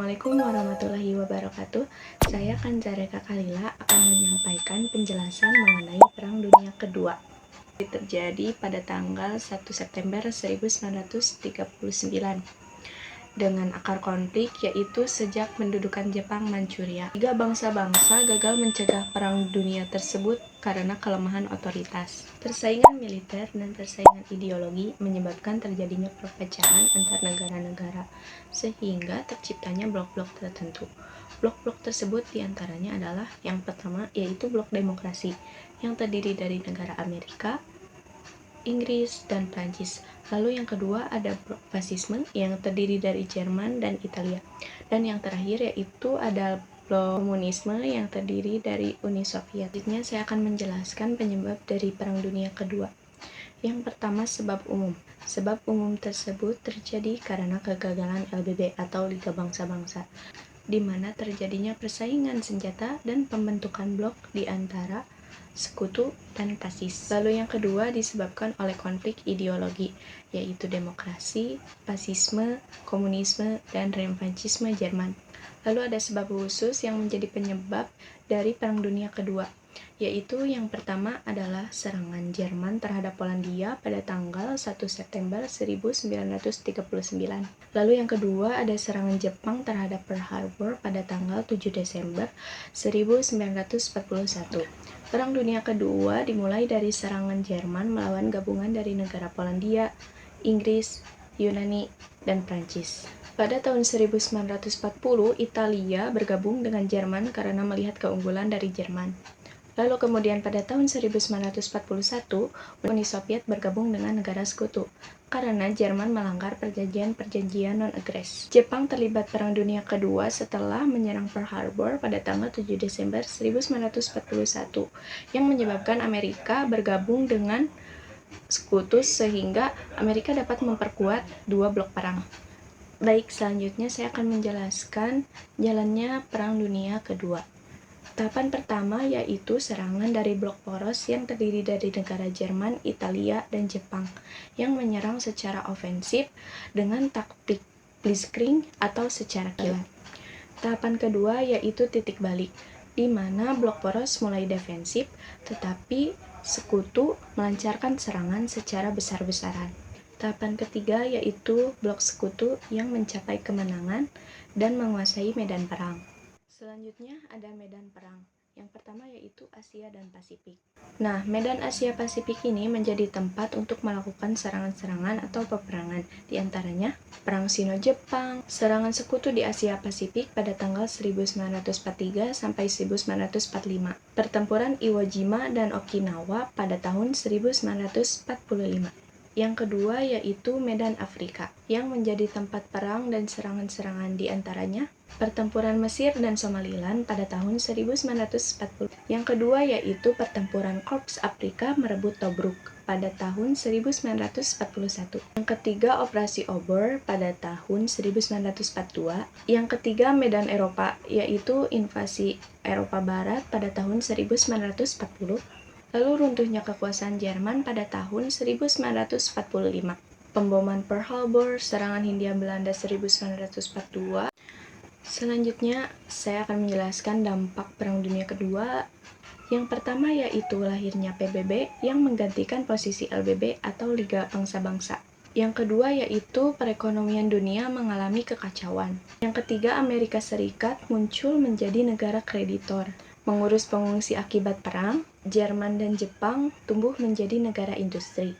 Assalamualaikum warahmatullahi wabarakatuh. Saya Kanzareka Kalila akan menyampaikan penjelasan mengenai Perang Dunia Kedua. Terjadi pada tanggal 1 September 1939 dengan akar konflik yaitu sejak pendudukan Jepang Manchuria. Tiga bangsa-bangsa gagal mencegah perang dunia tersebut karena kelemahan otoritas. Persaingan militer dan persaingan ideologi menyebabkan terjadinya perpecahan antar negara-negara, sehingga terciptanya blok-blok tertentu. Blok-blok tersebut diantaranya adalah yang pertama yaitu blok demokrasi, yang terdiri dari negara Amerika, Inggris, dan Prancis. Lalu yang kedua ada blok fasisme yang terdiri dari Jerman dan Italia. Dan yang terakhir yaitu ada blok komunisme yang terdiri dari Uni Soviet. Selanjutnya saya akan menjelaskan penyebab dari Perang Dunia Kedua. Yang pertama, sebab umum. Sebab umum tersebut terjadi karena kegagalan LBB atau Liga Bangsa-Bangsa, di mana terjadinya persaingan senjata dan pembentukan blok di antara sekutu dan fasis. Lalu yang kedua disebabkan oleh konflik ideologi, yaitu demokrasi, fasisme, komunisme, dan revanchisme Jerman. Lalu ada sebab khusus yang menjadi penyebab dari Perang Dunia Kedua, yaitu yang pertama adalah serangan Jerman terhadap Polandia pada tanggal 1 September 1939. Lalu yang kedua ada serangan Jepang terhadap Pearl Harbor pada tanggal 7 Desember 1941. Perang Dunia Kedua dimulai dari serangan Jerman melawan gabungan dari negara Polandia, Inggris, Yunani, dan Prancis. Pada tahun 1940, Italia bergabung dengan Jerman karena melihat keunggulan dari Jerman. Lalu kemudian pada tahun 1941, Uni Soviet bergabung dengan negara sekutu karena Jerman melanggar perjanjian non-agres. Jepang terlibat Perang Dunia Kedua setelah menyerang Pearl Harbor pada tanggal 7 Desember 1941 yang menyebabkan Amerika bergabung dengan sekutu sehingga Amerika dapat memperkuat dua blok perang. Baik, selanjutnya saya akan menjelaskan jalannya Perang Dunia Kedua. Tahapan pertama yaitu serangan dari blok poros yang terdiri dari negara Jerman, Italia, dan Jepang yang menyerang secara ofensif dengan taktik blitzkrieg atau secara kilat. Tahapan kedua yaitu titik balik, di mana blok poros mulai defensif tetapi sekutu melancarkan serangan secara besar-besaran. Tahapan ketiga yaitu blok sekutu yang mencapai kemenangan dan menguasai medan perang. Selanjutnya ada medan perang. Yang pertama yaitu Asia dan Pasifik. Nah, medan Asia Pasifik ini menjadi tempat untuk melakukan serangan-serangan atau peperangan, di antaranya Perang Sino-Jepang, serangan sekutu di Asia Pasifik pada tanggal 1943 sampai 1945, pertempuran Iwo Jima dan Okinawa pada tahun 1945. Yang kedua yaitu Medan Afrika, yang menjadi tempat perang dan serangan-serangan di antaranya pertempuran Mesir dan Somaliland pada tahun 1940. Yang kedua yaitu pertempuran Korps Afrika merebut Tobruk pada tahun 1941. Yang ketiga Operasi Obor pada tahun 1942. Yang ketiga Medan Eropa, yaitu invasi Eropa Barat pada tahun 1940. Lalu runtuhnya kekuasaan Jerman pada tahun 1945. Pemboman Pearl Harbor, serangan Hindia Belanda 1942. Selanjutnya, saya akan menjelaskan dampak Perang Dunia Kedua. Yang pertama yaitu lahirnya PBB yang menggantikan posisi LBB atau Liga Bangsa-Bangsa. Yang kedua yaitu perekonomian dunia mengalami kekacauan. Yang ketiga, Amerika Serikat muncul menjadi negara kreditor. Mengurus pengungsi akibat perang, Jerman dan Jepang tumbuh menjadi negara industri.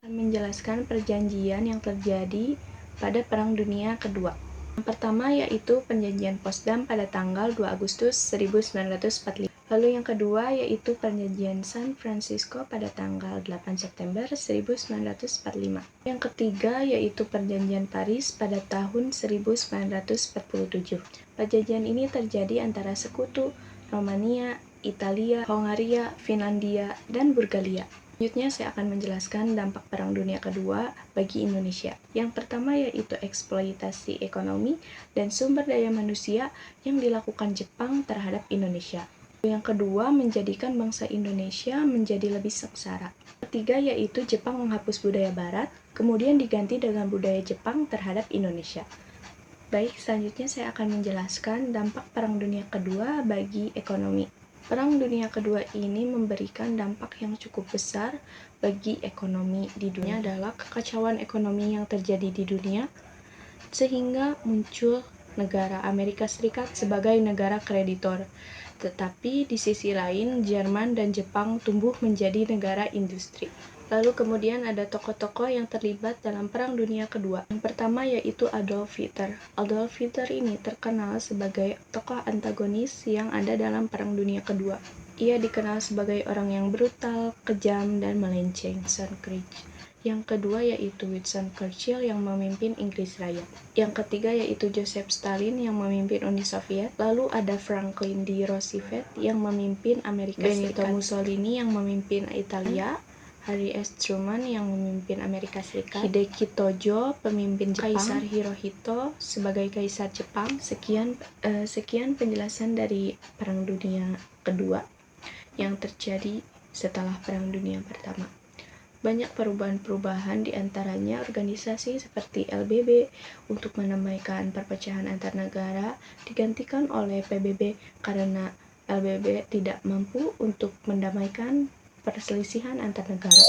Akan menjelaskan perjanjian yang terjadi pada Perang Dunia Kedua. Yang pertama yaitu Perjanjian Potsdam pada tanggal 2 Agustus 1945. Lalu yang kedua yaitu Perjanjian San Francisco pada tanggal 8 September 1945. Yang ketiga yaitu Perjanjian Paris pada tahun 1947. Perjanjian ini terjadi antara sekutu Romania, Italia, Hongaria, Finlandia, dan Bulgaria. Selanjutnya saya akan menjelaskan dampak Perang Dunia Kedua bagi Indonesia. Yang pertama yaitu eksploitasi ekonomi dan sumber daya manusia yang dilakukan Jepang terhadap Indonesia. Yang kedua, menjadikan bangsa Indonesia menjadi lebih sengsara. Ketiga yaitu Jepang menghapus budaya Barat, kemudian diganti dengan budaya Jepang terhadap Indonesia. Baik, selanjutnya saya akan menjelaskan dampak Perang Dunia Kedua bagi ekonomi. Perang Dunia Kedua ini memberikan dampak yang cukup besar bagi ekonomi di dunia adalah kekacauan ekonomi yang terjadi di dunia, sehingga muncul negara Amerika Serikat sebagai negara kreditor. Tetapi di sisi lain, Jerman dan Jepang tumbuh menjadi negara industri. Lalu kemudian ada tokoh-tokoh yang terlibat dalam Perang Dunia Kedua. Yang pertama yaitu Adolf Hitler. Adolf Hitler ini terkenal sebagai tokoh antagonis yang ada dalam Perang Dunia Kedua. Ia dikenal sebagai orang yang brutal, kejam, dan melenceng. Yang kedua yaitu Winston Churchill yang memimpin Inggris Raya. Yang ketiga yaitu Joseph Stalin yang memimpin Uni Soviet. Lalu ada Franklin D. Roosevelt yang memimpin Amerika Serikat. Benito Mussolini yang memimpin Italia. Harry S. Truman yang memimpin Amerika Serikat. Hideki Tojo pemimpin Jepang. Kaisar Hirohito sebagai Kaisar Jepang. Sekian penjelasan dari Perang Dunia Kedua yang terjadi setelah Perang Dunia Pertama. Banyak perubahan-perubahan, diantaranya organisasi seperti LBB untuk menamaikan perpecahan antar negara digantikan oleh PBB karena LBB tidak mampu untuk mendamaikan perselisihan antar negara.